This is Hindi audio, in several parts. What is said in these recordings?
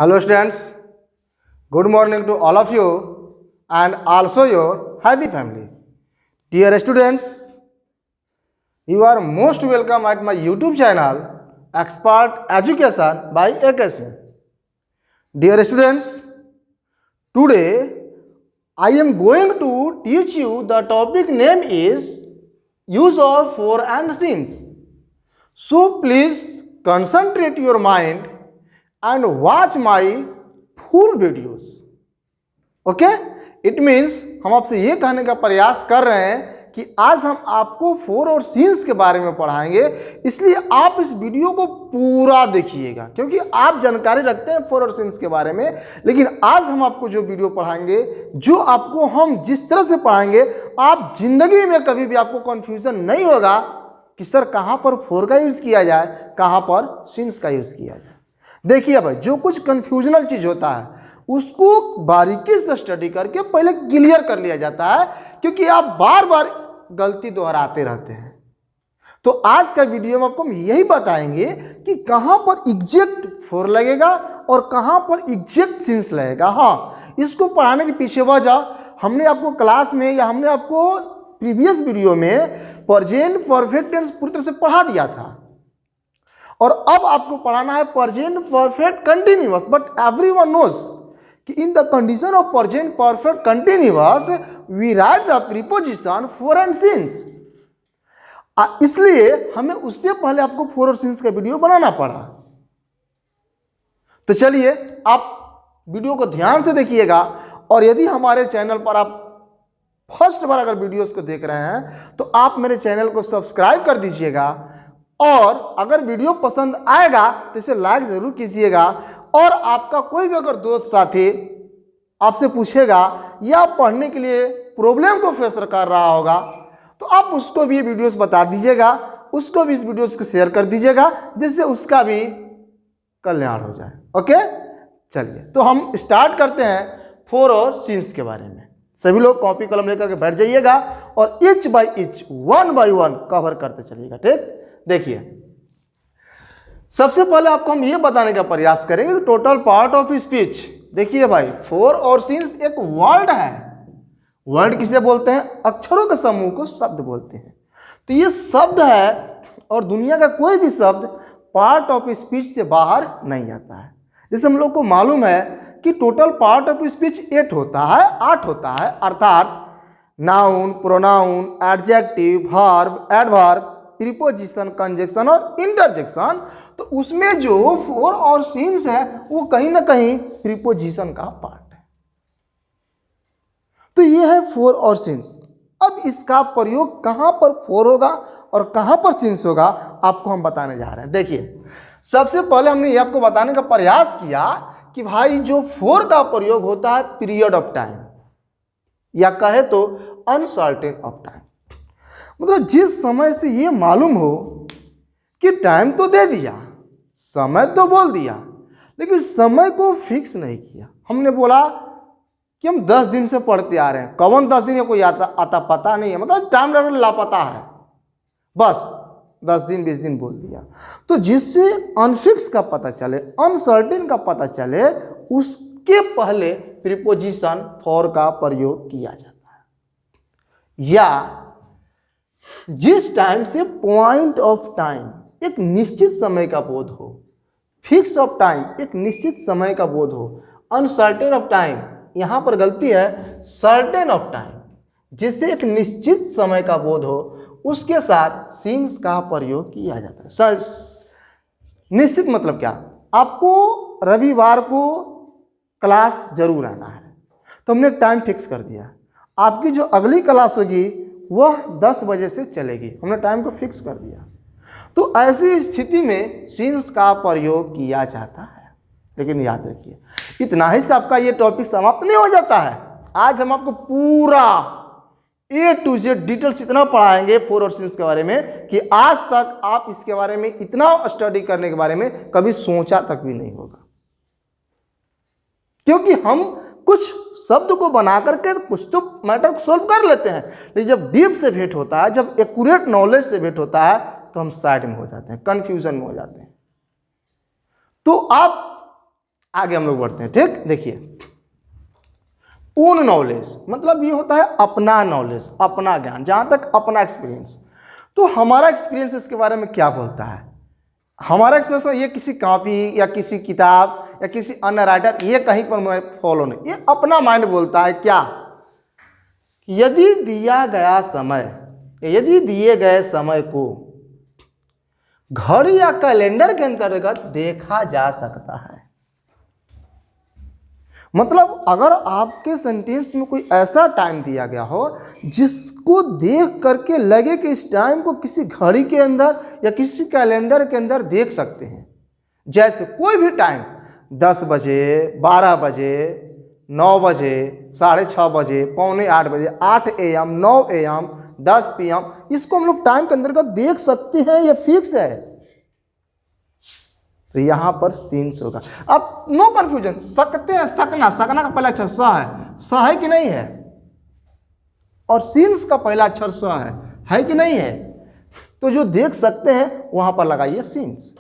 Hello students, good morning to all of you and also your happy family. Dear students, you are most welcome at my YouTube channel Expert Education by AKC. Dear students, today I am going to teach you the topic name is use of for and since. So please concentrate your mind and watch my full videos. Okay, it means हम आपसे ये कहने का प्रयास कर रहे हैं कि आज हम आपको फोर और सीन्स के बारे में पढ़ाएंगे, इसलिए आप इस वीडियो को पूरा देखिएगा क्योंकि आप जानकारी रखते हैं फोर और सीन्स के बारे में। लेकिन आज हम आपको जो वीडियो पढ़ाएंगे, जो आपको हम जिस तरह से पढ़ाएंगे, आप जिंदगी में कभी भी आपको कंफ्यूजन नहीं होगा कि सर कहाँ पर फोर का यूज किया जाए, कहाँ पर सीन्स का यूज किया जाए। देखिए भाई, जो कुछ कंफ्यूजनल चीज होता है उसको बारीकी से स्टडी करके पहले क्लियर कर लिया जाता है, क्योंकि आप बार बार गलती दोहराते रहते हैं। तो आज का वीडियो में आपको हम यही बताएंगे कि कहां पर एग्जैक्ट फोर लगेगा और कहां पर एग्जैक्ट सीन्स लगेगा। हाँ, इसको पढ़ाने के पीछे वजह, हमने आपको क्लास में या हमने आपको प्रीवियस वीडियो में प्रेजेंट परफेक्ट टेंस पूरी तरह से पढ़ा दिया था और अब आपको पढ़ाना है present perfect continuous. But everyone knows कि in the condition of present perfect continuous we write the preposition for and since. इसलिए हमें उससे पहले आपको फोर और सिंस का वीडियो बनाना पड़ा। तो चलिए आप वीडियो को ध्यान से देखिएगा, और यदि हमारे चैनल पर आप फर्स्ट बार अगर वीडियोस को देख रहे हैं तो आप मेरे चैनल को सब्सक्राइब कर दीजिएगा, और अगर वीडियो पसंद आएगा तो इसे लाइक जरूर कीजिएगा। और आपका कोई भी अगर दोस्त साथी आपसे पूछेगा या पढ़ने के लिए प्रॉब्लम को फेस कर रहा होगा तो आप उसको भी वीडियोस बता दीजिएगा, उसको भी इस वीडियोस को शेयर कर दीजिएगा, जिससे उसका भी कल्याण हो जाए। ओके, चलिए तो हम स्टार्ट करते हैं फोर और सीन्स के बारे में। सभी लोग कॉपी कलम लेकर के बैठ जाइएगा और inch by inch, one by one cover करते चलिएगा। ठीक, देखिए सबसे पहले आपको हम ये बताने का प्रयास करेंगे टोटल पार्ट ऑफ स्पीच। देखिए भाई, फोर और सीन्स एक वर्ड है। वर्ड किसे बोलते हैं? अक्षरों के समूह को शब्द बोलते हैं। तो ये शब्द है और दुनिया का कोई भी शब्द पार्ट ऑफ स्पीच से बाहर नहीं आता है। जैसे हम लोग को मालूम है कि टोटल पार्ट ऑफ स्पीच 8 होता है, अर्थात noun, pronoun, adjective, verb, adverb, preposition, conjunction और इंटरजेक्शन। तो उसमें जो फोर और सीन्स है वो कहीं ना कहीं प्रीपोजिशन का पार्ट है। तो ये है फोर और सीन्स। अब इसका प्रयोग कहां पर फोर होगा और कहां पर सीन्स होगा आपको हम बताने जा रहे हैं। देखिए, सबसे पहले हमने ये आपको बताने का प्रयास किया कि भाई जो फोर का प्रयोग होता है पीरियड ऑफ टाइम, या कहे तो अनसर्टेन ऑफ टाइम। मतलब जिस समय से ये मालूम हो कि टाइम तो दे दिया, समय तो बोल दिया, लेकिन समय को फिक्स नहीं किया। हमने बोला कि हम 10 दिन से पढ़ते आ रहे हैं, कौन 10 दिन या कोई आता पता नहीं है, मतलब टाइम लापता है, बस 10 दिन 20 दिन बोल दिया। तो जिससे अनफिक्स का पता चले, अनसर्टेन का पता चले, उसके पहले प्रीपोजिशन फॉर का प्रयोग किया जाता है। या जिस टाइम से पॉइंट ऑफ टाइम, एक निश्चित समय का बोध हो, फिक्स ऑफ टाइम, एक निश्चित समय का बोध हो, अनसर्टेन ऑफ टाइम, यहां पर गलती है, सर्टेन ऑफ टाइम, जिससे एक निश्चित समय का बोध हो, उसके साथ सीन्स का प्रयोग किया जाता है। निश्चित मतलब क्या? आपको रविवार को क्लास जरूर आना है, तो हमने टाइम फिक्स कर दिया। आपकी जो अगली क्लास होगी वह 10 बजे से चलेगी, हमने टाइम को फिक्स कर दिया। तो ऐसी स्थिति में सीन्स का प्रयोग किया जाता है। लेकिन याद रखिए, इतना ही से आपका ये टॉपिक समाप्त नहीं हो जाता है। आज हम आपको पूरा A to Z डिटेल्स इतना पढ़ाएंगे फोर और सीन्स के बारे में कि आज तक आप इसके बारे में, इतना स्टडी करने के बारे में कभी सोचा तक भी नहीं होगा। क्योंकि हम कुछ शब्द को बना करके कुछ तो मैटर को सोल्व कर लेते हैं, लेकिन जब डीप से भेंट होता है, जब एक्यूरेट नॉलेज से भेंट होता है, तो हम साइड में हो जाते हैं, कंफ्यूजन में हो जाते हैं। तो आप आगे हम लोग बढ़ते हैं। ठीक, देखिए ओन नॉलेज मतलब ये होता है अपना नॉलेज, अपना ज्ञान, जहां तक अपना एक्सपीरियंस। तो हमारा एक्सपीरियंस इसके बारे में क्या बोलता है? हमारा एक्सपीरियंस ये किसी कॉपी या किसी किताब या किसी अन्य राइटर ये कहीं पर मैं फॉलो नहीं, ये अपना माइंड बोलता है क्या? यदि दिया गया समय, यदि दिए गए समय को घड़ी या कैलेंडर के अंतर्गत देखा जा सकता है, मतलब अगर आपके सेंटेंस में कोई ऐसा टाइम दिया गया हो जिसको देख करके लगे कि इस टाइम को किसी घड़ी के अंदर या किसी कैलेंडर के अंदर देख सकते हैं, जैसे कोई भी टाइम 10 बजे, 12 बजे, 9 बजे, 6:30 बजे, 7:45 बजे, 8 AM, 9 AM, 10 PM, इसको हम लोग टाइम के अंदर देख सकते हैं, ये फिक्स है। तो यहां पर सीन्स होगा। अब नो कंफ्यूजन, सकते हैं, सकना, सकना का पहला अक्षर स है कि नहीं है? और सीन्स का पहला अक्षर स है कि नहीं है? तो जो देख सकते हैं वहां पर लगाइए सीन्स,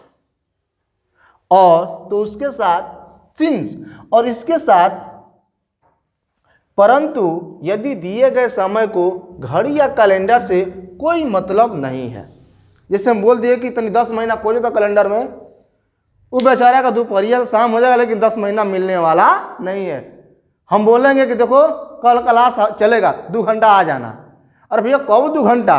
और तो उसके साथ सीन्स, और इसके साथ परंतु यदि दिए गए समय को घड़ी या कैलेंडर से कोई मतलब नहीं है। जैसे हम बोल दिए कि इतनी 10 महीना खोजे तो कैलेंडर में, वो बेचारा का दोपहरिया से शाम हो जाएगा, लेकिन 10 महीना मिलने वाला नहीं है। हम बोलेंगे कि देखो कल क्लास चलेगा, 2 घंटा आ जाना। अरे भैया कब 2 घंटा?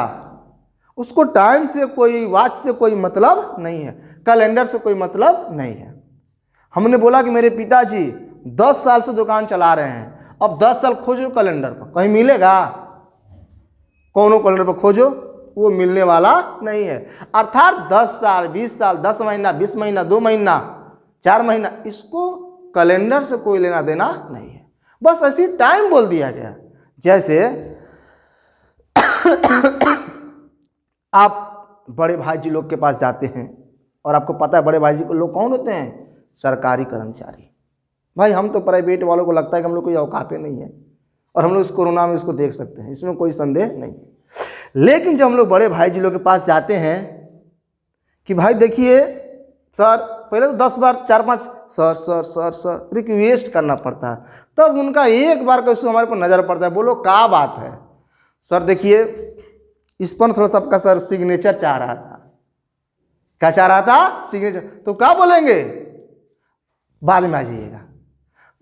उसको टाइम से कोई, वॉच से कोई मतलब नहीं है, कैलेंडर से कोई मतलब नहीं है। हमने बोला कि मेरे पिताजी 10 साल से दुकान चला रहे हैं, अब 10 साल खोजो कैलेंडर पर, कहीं मिलेगा? कौनो कैलेंडर पर खोजो, वो मिलने वाला नहीं है। अर्थात 10 साल, 20 साल, 10 महीना, 20 महीना, 2 महीना, 4 महीना, इसको कैलेंडर से कोई लेना देना नहीं है, बस ऐसी टाइम बोल दिया गया। जैसे आप बड़े भाई जी लोग के पास जाते हैं, और आपको पता है बड़े भाई जी को लोग कौन होते हैं? सरकारी कर्मचारी। भाई हम तो प्राइवेट वालों को लगता है कि हम लोग कोई औकाते नहीं है, और हम लोग इस कोरोना में इसको देख सकते हैं, इसमें कोई संदेह नहीं है। लेकिन जब हम लोग बड़े भाई जी लोग के पास जाते हैं कि भाई देखिए सर, पहले तो 10 बार 4-5 sir sir sir sir request करना पड़ता है, तब उनका एक बार कैसे हमारे पर नज़र पड़ता है, बोलो क्या बात है सर, देखिए इस पर थोड़ा सा आपका सर सिग्नेचर चाह रहा था। क्या चाह रहा था? सिग्नेचर। तो क्या बोलेंगे? बाद में आ जाइएगा,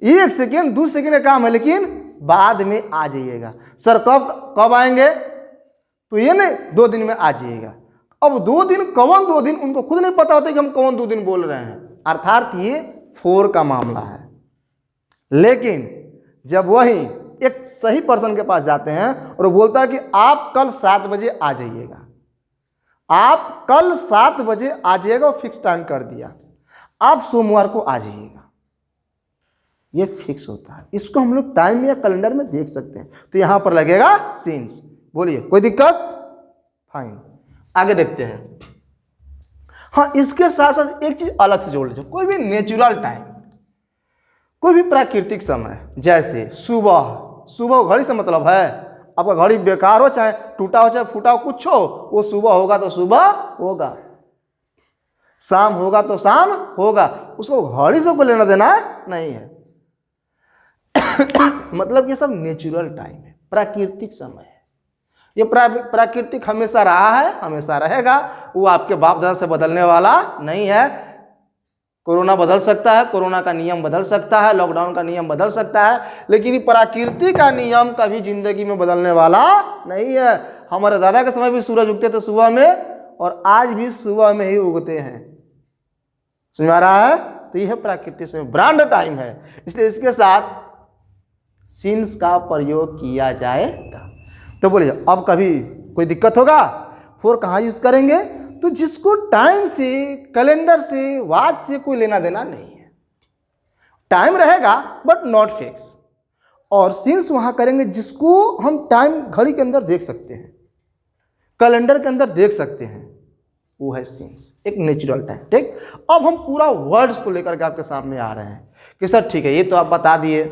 1 सेकेंड 2 सेकेंड का काम है, लेकिन बाद में आ जाइएगा। सर कब आएंगे? तो ये नहीं 2 दिन में आ जाइएगा। अब 2 दिन कौन 2 दिन, उनको खुद नहीं पता होता कि हम कौन 2 दिन बोल रहे हैं, अर्थात ये 4 का मामला है। लेकिन जब वही एक सही पर्सन के पास जाते हैं और वो बोलता है कि आप कल 7 बजे आ जाइएगा, आप कल 7 बजे आ जाइएगा, और फिक्स टाइम कर दिया, आप सोमवार को आ जाइएगा, ये फिक्स होता है। इसको हम लोग टाइम या कैलेंडर में देख सकते हैं। तो यहां पर लगेगा सीन्स। बोलिए कोई दिक्कत? फाइन, आगे देखते हैं। हाँ, इसके साथ साथ एक चीज अलग से जोड़ लीजिए, कोई भी नेचुरल टाइम, कोई भी प्राकृतिक समय, जैसे सुबह। सुबह घड़ी से मतलब है, आपका घड़ी बेकार हो, चाहे टूटा हो, चाहे फूटा हो, कुछ हो, वो सुबह होगा तो सुबह होगा, शाम होगा तो शाम होगा, उसको घड़ी से कोई लेना देना नहीं है। मतलब ये सब नेचुरल टाइम है, प्राकृतिक समय है। ये प्राकृतिक हमेशा रहा है, हमेशा रहेगा, वो आपके बाप दादा से बदलने वाला नहीं है। कोरोना बदल सकता है, कोरोना का नियम बदल सकता है, लॉकडाउन का नियम बदल सकता है, लेकिन ये प्रकृति का नियम कभी जिंदगी में बदलने वाला नहीं है। हमारे दादा के समय भी सूरज उगते थे सुबह में, और आज भी सुबह में ही उगते हैं। समझ आ रहा है? तो यह प्राकृतिक समय, ब्रांड टाइम है, इसलिए इसके साथ सीन्स का प्रयोग किया जाएगा। तो बोलिए अब कभी कोई दिक्कत होगा? 4 कहाँ यूज करेंगे? तो जिसको टाइम से, कैलेंडर से, वॉच से कोई लेना देना नहीं है, टाइम रहेगा बट नॉट फिक्स। और सीन्स वहां करेंगे जिसको हम टाइम घड़ी के अंदर देख सकते हैं, कैलेंडर के अंदर देख सकते हैं, वो है सीन्स, एक नेचुरल टाइम। ठीक, अब हम पूरा वर्ड्स को लेकर के आपके सामने आ रहे हैं कि सर ठीक है, ये तो आप बता दिए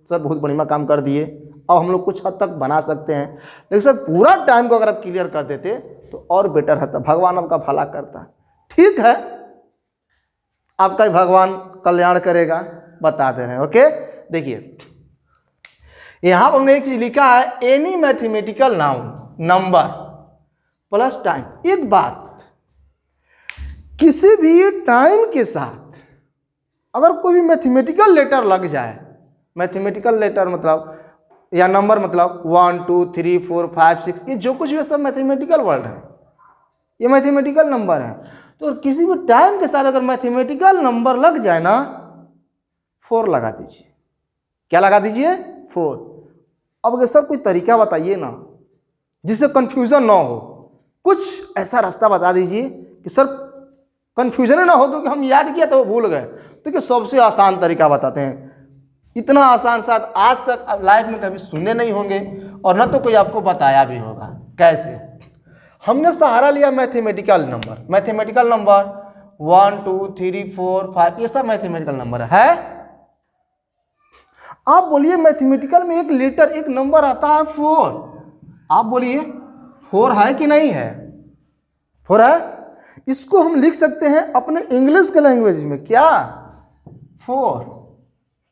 सर, बहुत बढ़िया काम कर दिए, अब हम लोग कुछ हद तक बना सकते हैं, लेकिन सर पूरा टाइम को अगर आप क्लियर कर देते तो और बेटर रहता, भगवान आपका भला करता। ठीक है, आपका भगवान कल्याण करेगा। बता दे रहे हैं। ओके, देखिए यहां पर हमने एक चीज लिखा है, any mathematical noun number plus time. एक बात, किसी भी टाइम के साथ अगर कोई भी मैथमेटिकल लेटर लग जाए, मैथमेटिकल लेटर मतलब या नंबर मतलब 1 2 3 4 5 6, ये जो कुछ भी सब मैथमेटिकल वर्ड है, ये मैथमेटिकल नंबर है। तो किसी भी टाइम के साथ अगर मैथमेटिकल नंबर लग जाए ना, 4 लगा दीजिए। क्या लगा दीजिए? 4। अब अगर सर कोई तरीका बताइए ना जिससे कंफ्यूजन ना हो, कुछ ऐसा रास्ता बता दीजिए कि सर कंफ्यूजन ही ना हो, क्योंकि हम याद किया तो वो भूल गए। तो क्या सबसे आसान तरीका बताते हैं, इतना आसान शायद आज तक आप लाइफ में कभी सुने नहीं होंगे और न तो कोई आपको बताया भी होगा। कैसे? हमने सहारा लिया मैथमेटिकल नंबर, मैथमेटिकल नंबर 1 2 3 4 5, ये सब मैथमेटिकल नंबर है। आप बोलिए मैथमेटिकल में एक लेटर एक नंबर आता है 4, आप बोलिए 4 है कि नहीं है? 4 है। इसको हम लिख सकते हैं अपने इंग्लिश के लैंग्वेज में, क्या? 4।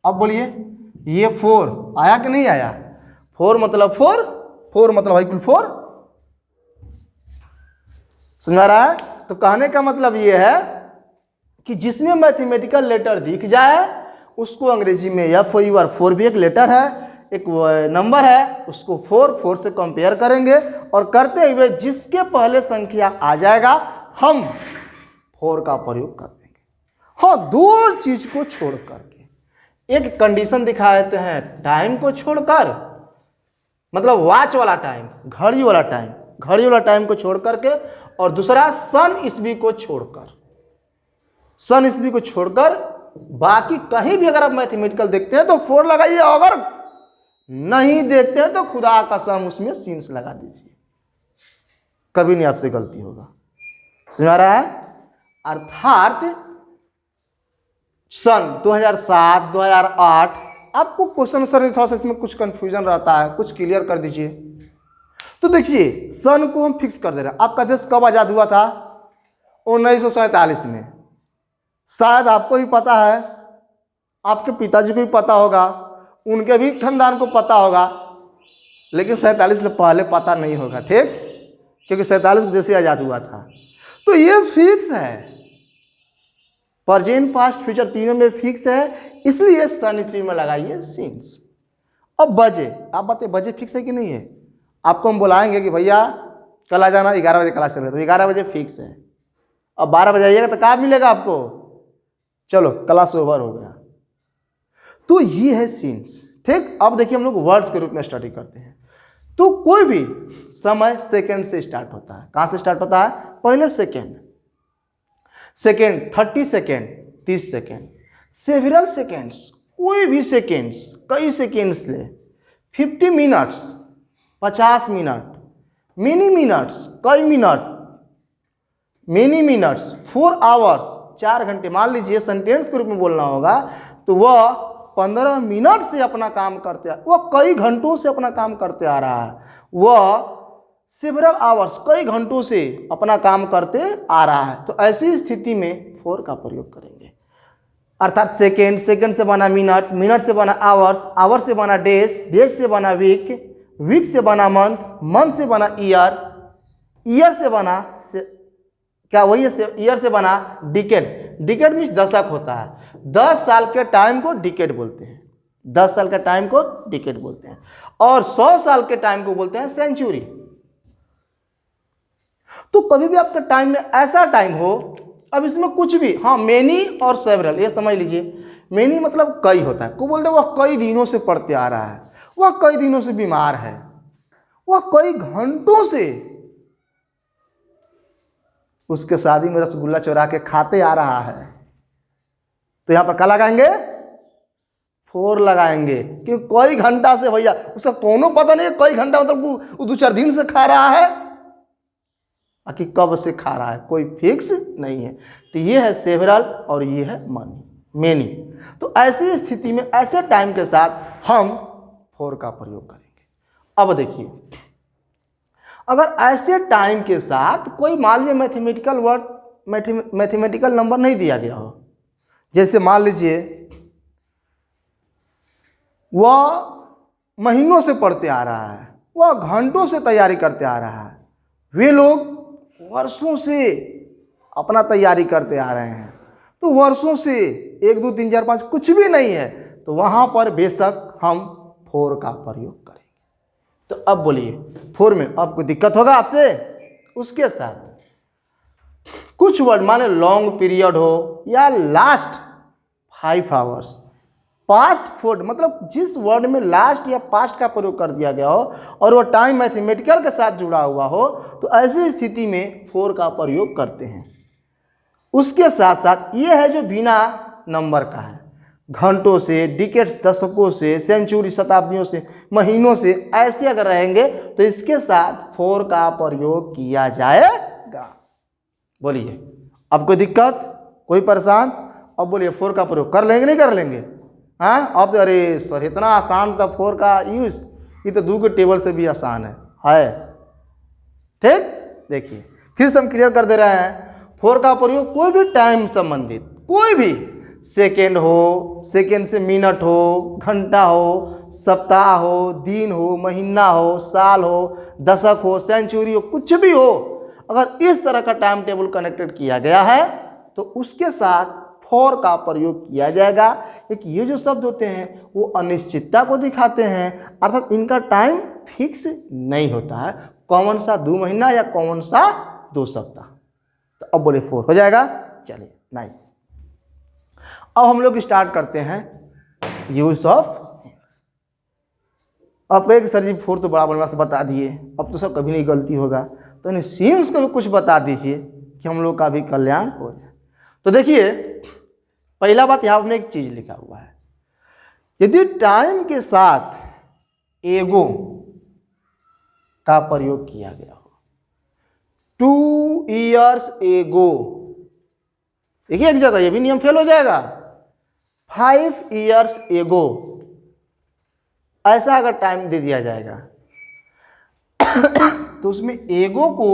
अब बोलिए ये 4 आया कि नहीं आया? 4 मतलब 4, 4 मतलब इक्वल 4। समझ आ रहा है? तो कहने का मतलब ये है कि जिसमें मैथमेटिकल लेटर दिख जाए उसको अंग्रेजी में F4 भी एक लेटर है, एक नंबर है, उसको 4 से कंपेयर करेंगे और करते हुए जिसके पहले संख्या आ जाएगा हम 4 का प्रयोग कर देंगे। हाँ, 2 चीज को छोड़ करके एक कंडीशन दिखा देते हैं, टाइम को छोड़कर, मतलब वॉच वाला टाइम, घड़ी वाला टाइम, घड़ी वाला टाइम को छोड़ करके, और दूसरा सन ईस्वी को छोड़कर, सन ईस्वी को छोड़कर बाकी कहीं भी अगर आप मैथमेटिकल देखते हैं तो 4 लगाइए, अगर नहीं देखते हैं तो खुदा का कसम उसमें सीन्स लगा दीजिए, कभी नहीं आपसे गलती होगा। समझ आ रहा है? अर्थात सन 2007 2008, आपको क्वेश्चन सर थोड़ा सा इसमें कुछ कंफ्यूजन रहता है, कुछ क्लियर कर दीजिए। तो देखिए सन को हम फिक्स कर दे रहे हैं। आपका देश कब आजाद हुआ था? 1947 में। शायद आपको भी पता है, आपके पिताजी को भी पता होगा, उनके भी खानदान को पता होगा, लेकिन 47 से पहले पता नहीं होगा, ठीक? क्योंकि 47 को देश आजाद हुआ था। तो ये फिक्स है, प्रेजेंट पास्ट फ्यूचर तीनों में फिक्स है, इसलिए सन ईस्वी में लगाइए सीन्स। अब बजे, आप बताइए बजे फिक्स है कि नहीं है? आपको हम बुलाएंगे कि भैया कल आ जाना, 11 बजे क्लास चल रही है, तो 11 बजे फिक्स है। अब 12 बजे आइएगा तो कहाँ मिलेगा आपको? चलो क्लास ओवर हो गया। तो ये है सीन्स, ठीक? अब देखिए हम लोग वर्ड्स के रूप में स्टडी करते हैं। तो कोई भी समय सेकंड से स्टार्ट होता है। कहाँ से स्टार्ट होता है? पहले second, second 30 second, 30 second, several seconds, कोई भी सेकेंड्स, कई सेकेंड्स ले, 50 मिनट्स, 50 मिनट, मिनी मिनट्स, कई मिनट, मिनी मिनट्स, 4 आवर्स, 4 घंटे। मान लीजिए सेंटेंस के रूप में बोलना होगा तो वह 15 मिनट से अपना काम करते आ, वह कई घंटों से अपना काम करते आ रहा है, वह सेवरल आवर्स, कई घंटों से अपना काम करते आ रहा है। तो ऐसी स्थिति में 4 का प्रयोग करेंगे। अर्थात सेकेंड, सेकेंड से बना मिनट, मिनट से बना आवर्स, आवर्स से बना डेज, डेज से बना वीक, वीक से बना मंथ, मंथ से बना ईयर, ईयर से बना क्या वही है, ईयर से बना डिकेड, डिकेड मीन्स दशक होता है। 10 साल के टाइम को डिकेड बोलते हैं, 10 साल के टाइम को डिकेड बोलते हैं, और 100 साल के टाइम को बोलते हैं सेंचुरी। तो कभी भी आपका टाइम में ऐसा टाइम हो, अब इसमें कुछ भी, हाँ मेनी और सेवरल, ये समझ लीजिए। मेनी मतलब कई होता है, को बोलते हैं वह कई दिनों से पढ़ते आ रहा है, वह कई दिनों से बीमार है, वह कई घंटों से उसके शादी में रसगुल्ला चुरा के खाते आ रहा है। तो यहां पर क्या लगाएंगे? 4 लगाएंगे, क्योंकि कई घंटा से, भैया उसका कोनो पता नहीं है, कई घंटा मतलब वो 2-4 दिन से खा रहा है, कि कब से खा रहा है, कोई फिक्स नहीं है। तो ये है सेवरल और ये है मेनी। तो ऐसी स्थिति में ऐसे टाइम के साथ हम 4 का प्रयोग करेंगे। अब देखिए, अगर ऐसे टाइम के साथ कोई मान लीजिए मैथमेटिकल वर्ड, मैथमेटिकल नंबर नहीं दिया गया हो, जैसे मान लीजिए वह महीनों से पढ़ते आ रहा है, वह घंटों से तैयारी करते आ रहा है, वे लोग वर्षों से अपना तैयारी करते आ रहे हैं, तो वर्षों से 1 2 3 4 5 कुछ भी नहीं है, तो वहाँ पर बेशक हम फोर का प्रयोग करेंगे। तो अब बोलिए फोर में आपको दिक्कत होगा आपसे? उसके साथ कुछ वर्ड माने लॉन्ग पीरियड हो या लास्ट 5 आवर्स, पास्ट फोर मतलब जिस वर्ड में लास्ट या पास्ट का प्रयोग कर दिया गया हो और वो टाइम मैथमेटिकल के साथ जुड़ा हुआ हो, तो ऐसी स्थिति में फोर का प्रयोग करते हैं। उसके साथ साथ ये है जो बिना नंबर का है, घंटों से, डिकेट्स दशकों से, सेंचुरी शताब्दियों से, महीनों से, ऐसे अगर रहेंगे तो इसके साथ फोर का प्रयोग किया जाएगा। बोलिए अब कोई दिक्कत, कोई परेशान? अब बोलिए फोर का प्रयोग कर लेंगे नहीं कर लेंगे? हाँ अब तो अरे सर इतना आसान था फोर का यूज, ये तो 2 के टेबल से भी आसान है। ठीक, देखिए फिर से हम क्लियर कर दे रहे हैं। फोर का प्रयोग कोई भी टाइम संबंधित, कोई भी सेकेंड हो, सेकेंड से मिनट हो, घंटा हो, सप्ताह हो, दिन हो, महीना हो, साल हो, दशक हो, सेंचुरी हो, कुछ भी हो, अगर इस तरह का टाइम टेबल कनेक्टेड किया गया है तो उसके साथ फॉर का प्रयोग किया जाएगा। क्योंकि ये जो शब्द होते हैं वो अनिश्चितता को दिखाते हैं, अर्थात इनका टाइम फिक्स नहीं होता है, कौन सा 2 महीना या कौन सा 2 सप्ताह। तो अब बोले फोर हो जाएगा। चलिए नाइस। अब हम लोग स्टार्ट करते हैं यूज ऑफ सिंस। आप कहें कि सर जी फोर तो बड़ा बढ़िया से बता दिए, अब तो सब कभी नहीं गलती होगा, तो इन्हें सिंस को भी कुछ बता दीजिए कि हम लोग का भी कल्याण हो जाए। तो देखिए पहला बात यहाँ में एक चीज लिखा हुआ है, यदि टाइम के साथ एगो का प्रयोग किया गया हो, 2 years एगो, देखिए एक जगह ये भी नियम फेल हो जाएगा, 5 years एगो, ऐसा अगर टाइम दे दिया जाएगा तो उसमें एगो को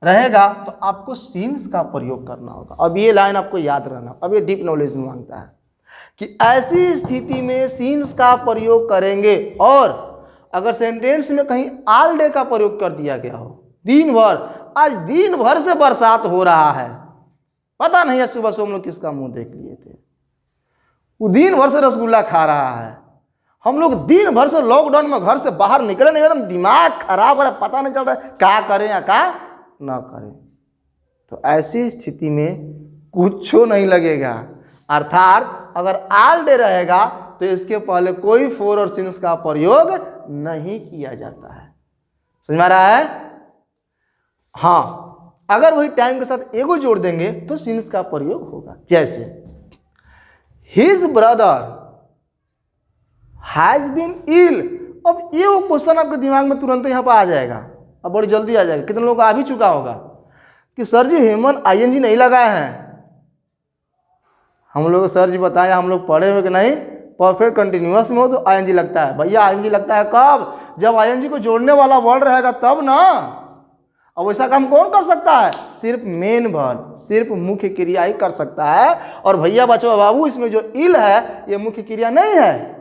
रहेगा तो आपको सिंस का प्रयोग करना होगा। अब ये लाइन आपको याद रहना, अब ये डीप नॉलेज में मांगता है कि ऐसी स्थिति में सिंस का प्रयोग करेंगे, और अगर सेंटेंस में कहीं ऑल डे का प्रयोग कर दिया गया हो, दिन भर, आज दिन भर से बरसात हो रहा है, पता नहीं है सुबह से हम लोग किसका मुंह देख लिए थे, वो दिन भर से रसगुल्ला खा रहा है, हम लोग दिन भर से लॉकडाउन में घर से बाहर निकले नहीं, एकदम दिमाग खराब हो रहा है, पता नहीं चल रहा है क्या करें या क्या ना करें। तो ऐसी स्थिति में कुछ नहीं लगेगा, अर्थात अगर ऑल डे रहेगा तो इसके पहले कोई फोर और सिंस का प्रयोग नहीं किया जाता है। समझ में आ रहा है? हाँ, अगर वही टाइम के साथ एगो जोड़ देंगे तो सिंस का प्रयोग होगा। जैसे his brother has been ill. अब ये वो क्वेश्चन आपके दिमाग में तुरंत यहाँ पर आ जाएगा, अब बड़ी जल्दी आ जाएगा, कितने लोगों को आ भी चुका होगा कि सर जी हेमंत आईएनजी नहीं लगाए हैं। हम लोग सर जी बताया, हम लोग पढ़े हुए कि नहीं, परफेक्ट कंटिन्यूअस में हो तो आईएनजी लगता है। भैया आईएनजी लगता है कब? जब आईएनजी को जोड़ने वाला वर्ड रहेगा तब ना। अब वैसा काम कौन कर सकता है? सिर्फ मेन वर्ब, सिर्फ मुख्य क्रिया ही कर सकता है। और भैया बच्चों बाबू इसमें जो इल है ये मुख्य क्रिया नहीं है,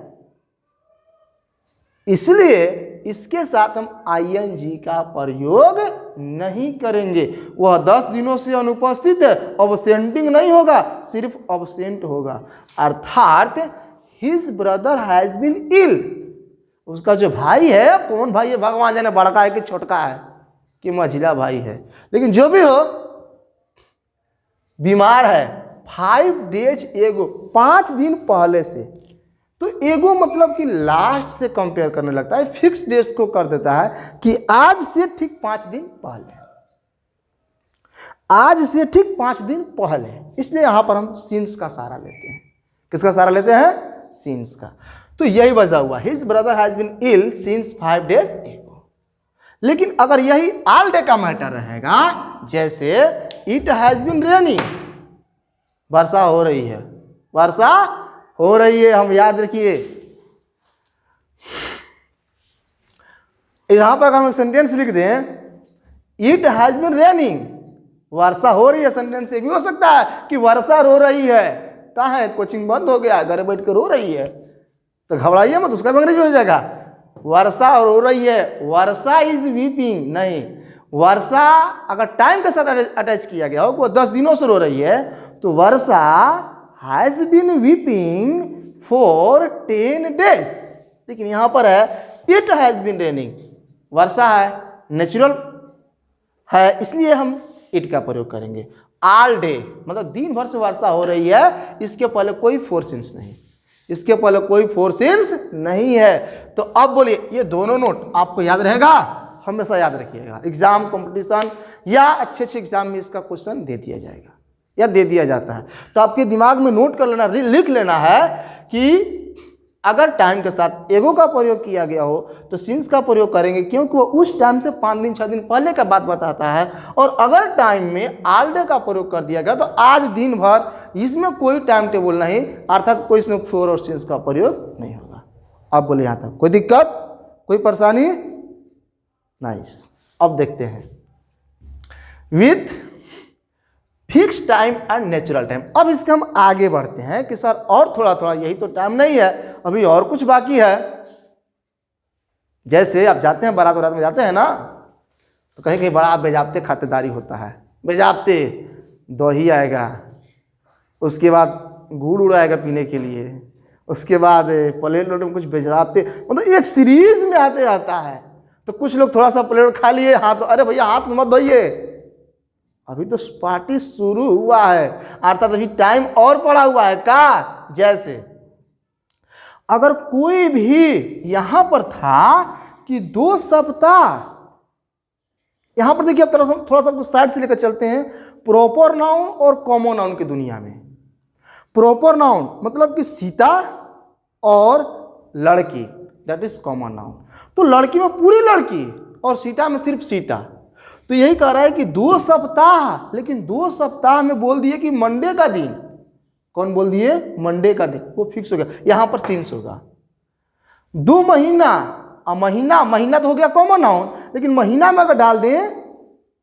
इसलिए इसके साथ हम आईएनजी का प्रयोग नहीं करेंगे। वह 10 दिनों से अनुपस्थित है, अब्सेंटिंग नहीं होगा, सिर्फ अब्सेंट होगा। अर्थात his brother has been ill, उसका जो भाई है, कौन भाई है भगवान जाने, बड़का है कि छोटका है कि मझिला भाई है, लेकिन जो भी हो बीमार है 5 days एगो, 5 दिन पहले से। तो एगो मतलब कि लास्ट से कंपेयर करने लगता है, फिक्स डेट्स को कर देता है कि आज से ठीक 5 दिन पहले, आज से ठीक 5 दिन पहले। इसलिए यहां पर हम सिंस का सहारा लेते हैं। किसका सहारा लेते हैं? सिंस का। तो यही वजह हुआ, his brother has been ill since 5 days एगो। लेकिन अगर यही ऑल डे का मैटर रहेगा, जैसे इट हैज बीन रेनिंग, वर्षा हो रही है, वर्षा हो रही है, हम याद रखिए। यहां पर हम सेंटेंस लिख दें इट हैज बीन रेनिंग, वर्षा हो रही है, सेंटेंस ये भी हो सकता है कि वर्षा रो रही है। कहाँ है? कोचिंग बंद हो गया, घर बैठ कर रो रही है, तो घबराइए मत, उसका भी अंग्रेजी हो जाएगा। वर्षा रो रही है, वर्षा इज वीपिंग नहीं, वर्षा अगर टाइम के साथ अटैच किया गया हो, वो 10 दिनों से रो रही है, तो Varsha has been weeping for 10 days। लेकिन यहां पर है इट हैज बीन रेनिंग, वर्षा है, नेचुरल है, इसलिए हम इट का प्रयोग करेंगे। ऑल डे मतलब दिन भर से वर्षा हो रही है, इसके पहले कोई फोर सिंस नहीं, इसके पहले कोई फोर सिंस नहीं है। तो अब बोलिए, ये दोनों नोट आपको याद रहेगा, हमेशा याद रखिएगा। एग्जाम कंपटीशन या अच्छे अच्छे एग्जाम में इसका क्वेश्चन दे दिया जाएगा या दे दिया जाता है। तो आपके दिमाग में नोट कर लेना, लिख लेना है कि अगर टाइम के साथ एगो का प्रयोग किया गया हो तो सिंस का प्रयोग करेंगे, क्योंकि वो उस टाइम से 5 दिन 6 दिन पहले का बात बताता है। और अगर टाइम में ऑल डे का प्रयोग कर दिया गया तो आज दिन भर, इसमें कोई टाइम टेबल नहीं, अर्थात कोई इसमें फोर और सिंस का प्रयोग नहीं होगा। अब बोले यहाँ तक कोई दिक्कत, कोई परेशानी? नाइस। अब देखते हैं with fix time and natural time. अब इसके हम आगे बढ़ते हैं कि सर और थोड़ा थोड़ा, यही तो टाइम नहीं है, अभी और कुछ बाकी है। जैसे आप जाते हैं बारात में जाते हैं ना, तो कहीं कहीं बड़ा बेजाब्ते खातेदारी होता है, बेजाब्ते दही आएगा, उसके बाद गुड़ उड़ाएगा पीने के लिए, उसके बाद प्लेट लोट में कुछ बेजाब्ते, मतलब एक सीरीज में आते रहता है। तो कुछ लोग थोड़ा सा प्लेट खा लिए, हाथ, अरे भैया हाथ मत धोइए, अभी तो पार्टी शुरू हुआ है, अर्थात अभी टाइम और पड़ा हुआ है का। जैसे अगर कोई भी यहां पर था कि 2 सप्ताह, यहां पर देखिए, अब थोड़ा सा साइड से लेकर चलते हैं प्रॉपर नाउन और कॉमन नाउन की दुनिया में। प्रॉपर नाउन मतलब कि सीता और लड़की, दैट इज कॉमन नाउन। तो लड़की में पूरी लड़की और सीता में सिर्फ सीता। तो यही कह रहा है कि 2 सप्ताह, लेकिन 2 सप्ताह में बोल दिए कि मंडे का दिन, कौन बोल दिए? मंडे का दिन, वो फिक्स हो गया, यहां पर सिंस होगा। 2 महीना, महीना, महीना तो हो गया कॉमन नाउन, लेकिन महीना में अगर डाल दें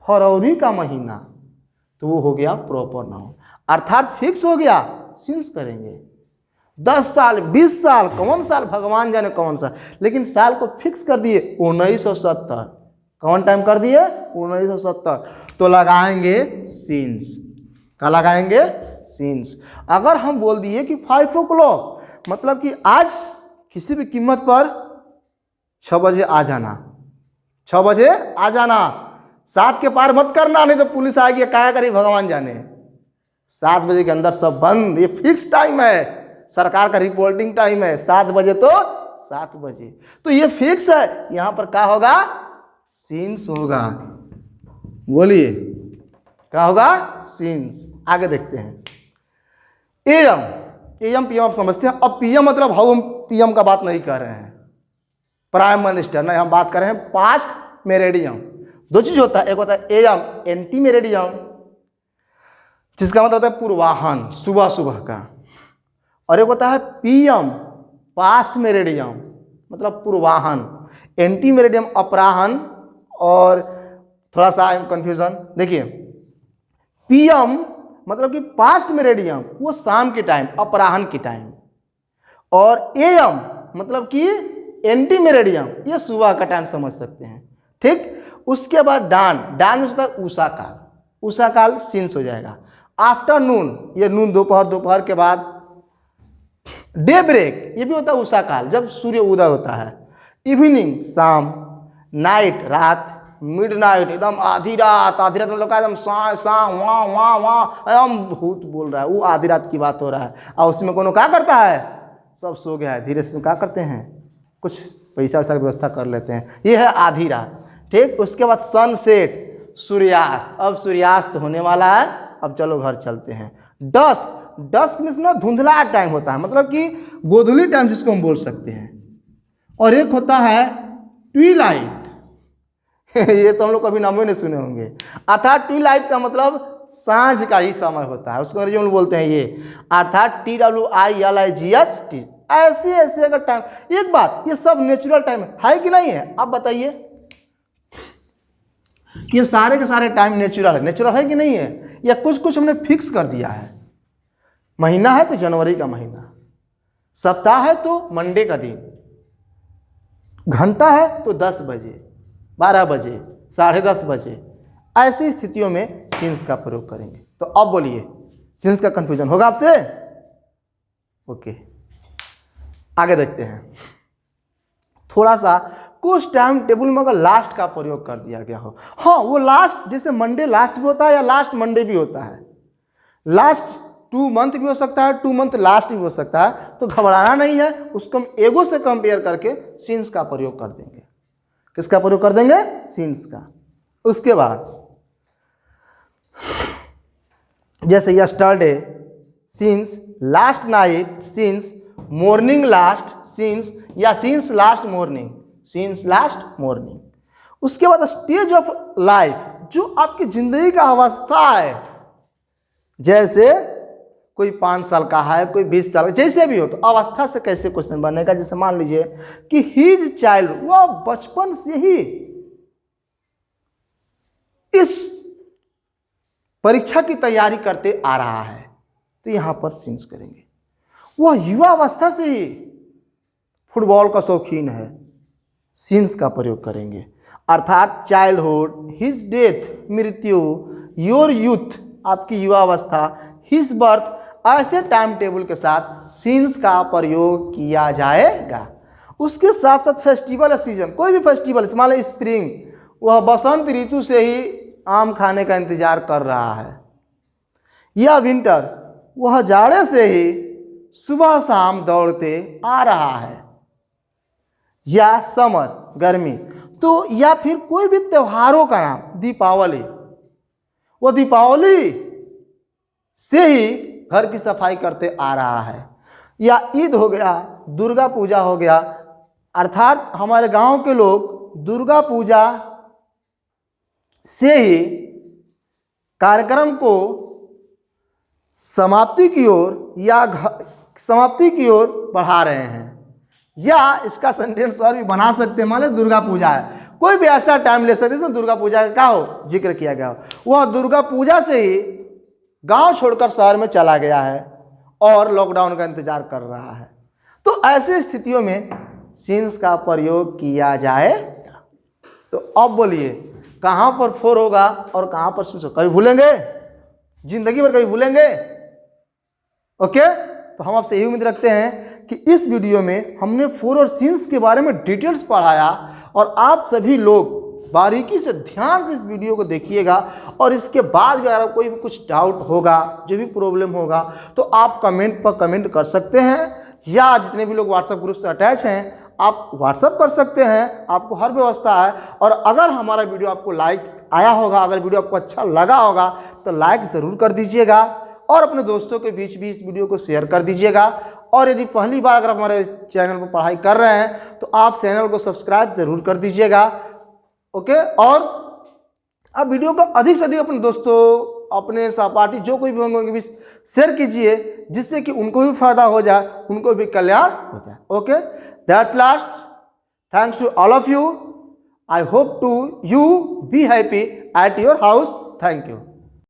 फरवरी का महीना तो वो हो गया प्रॉपर नाउन, अर्थात फिक्स हो गया, सिंस करेंगे। 10 साल 20 साल, कौन साल भगवान जाने कौन सा, लेकिन साल को फिक्स कर दिए 1970। कौन टाइम कर दिए? 1970। तो लगाएंगे सिंस, क्या लगाएंगे? सिंस। अगर हम बोल दिए कि 5 o'clock, मतलब कि आज किसी भी कीमत पर 6 बजे आ जाना, 6 बजे आ जाना, 7 के पार मत करना, नहीं तो पुलिस आएगी, क्या करेगी भगवान जाने। 7 बजे के अंदर सब बंद, ये फिक्स टाइम है, सरकार का रिपोर्टिंग टाइम है, 7 बजे तो 7 बजे। तो ये फिक्स है, यहां पर क्या होगा? सिंस होगा। बोलिए क्या होगा? सिंस। आगे देखते हैं एएम, एएम पीएम आप समझते हैं। अब पीएम मतलब हम पीएम का बात नहीं कर रहे हैं, प्राइम मिनिस्टर नहीं, हम बात कर रहे हैं पास्ट मेरिडियम। 2 चीज होता है, एक होता है एएम एंटी मेरिडियम, जिसका मतलब होता है पूर्वाहन, सुबह सुबह का, और एक होता है पीएम पास्ट मेरिडियम, मतलब पूर्वाहन, एंटी मेरिडियम अपराहन। और थोड़ा सा कंफ्यूजन देखिए, पीएम मतलब कि पास्ट मेरिडियम, वो शाम के टाइम, अपराहन के टाइम, और एएम मतलब कि एंटी मेरिडियम, ये सुबह का टाइम समझ सकते हैं, ठीक। उसके बाद डान, डान में होता है उषा काल, उषा काल सिंस हो जाएगा। आफ्टरनून, ये नून दोपहर, दोपहर के बाद। डे ब्रेक, ये भी होता है उषा काल, जब सूर्य उदय होता है। इवनिंग, शाम। नाइट, रात। मिडनाइट, एकदम आधी रात, आधी रात मतलब एकदम शाम वहाँ वहाँ वहाँ एकदम भूत बोल रहा है, वो आधी रात की बात हो रहा है, और उसमें कोनो क्या करता है? सब सो गया है, धीरे से क्या करते हैं, कुछ पैसा वैसा की व्यवस्था कर लेते हैं, ये है आधी रात, ठीक। उसके बाद सनसेट, सूर्यास्त, अब सूर्यास्त होने वाला है, अब चलो घर चलते हैं। डस्क, डस्क मीन्स ना धुंधला टाइम होता है, मतलब कि गोधूली टाइम जिसको हम बोल सकते हैं। और एक होता है ट्विलाइट ये तो हम लोग कभी नाम ही नहीं सुने होंगे, अर्थात ट्विलाइट का मतलब सांझ का ही समय होता है, उसको अंग्रेजी में बोलते हैं ये, अर्थात TWILIGHT। ऐसे ऐसे अगर टाइम, एक बात, ये सब नेचुरल टाइम है कि नहीं है? आप बताइए, ये सारे के सारे टाइम नेचुरल है कि नहीं है? या कुछ कुछ हमने फिक्स कर दिया है? महीना है तो जनवरी का महीना, सप्ताह है तो मंडे का दिन, घंटा है तो 10 बजे, 12 बजे, 10:30 बजे, ऐसी स्थितियों में सिंस का प्रयोग करेंगे। तो अब बोलिए, सिंस का कंफ्यूजन होगा आपसे? ओके, आगे देखते हैं। थोड़ा सा कुछ टाइम टेबल में अगर लास्ट का प्रयोग कर दिया गया हो, हाँ वो लास्ट, जैसे मंडे लास्ट भी होता है या लास्ट मंडे भी होता है, लास्ट 2 मंथ भी हो सकता है, 2 मंथ लास्ट भी हो सकता है, तो घबराना नहीं है, उसको हम एगो से कंपेयर करके सिंस का प्रयोग कर देंगे। किसका प्रयोग कर देंगे? सिंस का। उसके बाद जैसे yesterday, since last night, since morning last, since या since last morning, since last morning. उसके बाद स्टेज ऑफ लाइफ, जो आपकी जिंदगी का अवस्था है, जैसे कोई 5 साल का है, कोई 20 साल, जैसे भी हो, तो अवस्था से कैसे क्वेश्चन बनेगा। जैसे मान लीजिए कि हिज चाइल्ड, वह बचपन से ही इस परीक्षा की तैयारी करते आ रहा है, तो यहां पर सिंस करेंगे। वह युवा अवस्था से ही फुटबॉल का शौकीन है, सिंस का प्रयोग करेंगे। अर्थात चाइल्डहुड, हिज डेथ मृत्यु, योर यूथ आपकी युवा अवस्था, हिज बर्थ, ऐसे टाइम टेबल के साथ सिंस का प्रयोग किया जाएगा। उसके साथ साथ फेस्टिवल या सीजन, कोई भी फेस्टिवल, मान लो स्प्रिंग, वह बसंत ऋतु से ही आम खाने का इंतजार कर रहा है, या विंटर, वह जाड़े से ही सुबह शाम दौड़ते आ रहा है, या समर गर्मी, तो या फिर कोई भी त्योहारों का नाम, दीपावली, वो दीपावली से ही घर की सफाई करते आ रहा है, या ईद हो गया, दुर्गा पूजा हो गया। अर्थात हमारे गांव के लोग दुर्गा पूजा से ही कार्यक्रम को समाप्ति की ओर या समाप्ति की ओर बढ़ा रहे हैं। या इसका सेंटेंस और भी बना सकते हैं, मान लो दुर्गा पूजा है, कोई भी ऐसा टाइम ले सकते हैं दुर्गा पूजा का क्या हो, जिक्र किया गया हो, वह दुर्गा पूजा से ही गांव छोड़कर शहर में चला गया है और लॉकडाउन का इंतजार कर रहा है। तो ऐसे स्थितियों में सिंस का प्रयोग किया जाएगा। तो अब बोलिए कहां पर फोर होगा और कहां पर सिंस होगा? कभी भूलेंगे? जिंदगी भर कभी भूलेंगे? ओके, तो हम आपसे यही उम्मीद रखते हैं कि इस वीडियो में हमने फोर और सिंस के बारे में डिटेल्स पढ़ाया, और आप सभी लोग बारीकी से ध्यान से इस वीडियो को देखिएगा, और इसके बाद भी अगर कोई भी कुछ डाउट होगा, जो भी प्रॉब्लम होगा, तो आप कमेंट पर कमेंट कर सकते हैं, या जितने भी लोग व्हाट्सएप ग्रुप से अटैच हैं आप व्हाट्सएप कर सकते हैं, आपको हर व्यवस्था है। और अगर हमारा वीडियो आपको लाइक आया होगा, अगर वीडियो आपको अच्छा लगा होगा, तो लाइक ज़रूर कर दीजिएगा, और अपने दोस्तों के बीच भी इस वीडियो को शेयर कर दीजिएगा। और यदि पहली बार अगर हमारे चैनल पर पढ़ाई कर रहे हैं, तो आप चैनल को सब्सक्राइब ज़रूर कर दीजिएगा। ओके, और अब वीडियो को अधिक से अधिक अपने दोस्तों, अपने सहपाठी, जो कोई भी होंगे उनके बीच शेयर कीजिए, जिससे कि उनको भी फायदा हो जाए, उनको भी कल्याण हो जाए। Okay, that's last. Thanks to all of you. I hope to you be happy at your house. Thank you.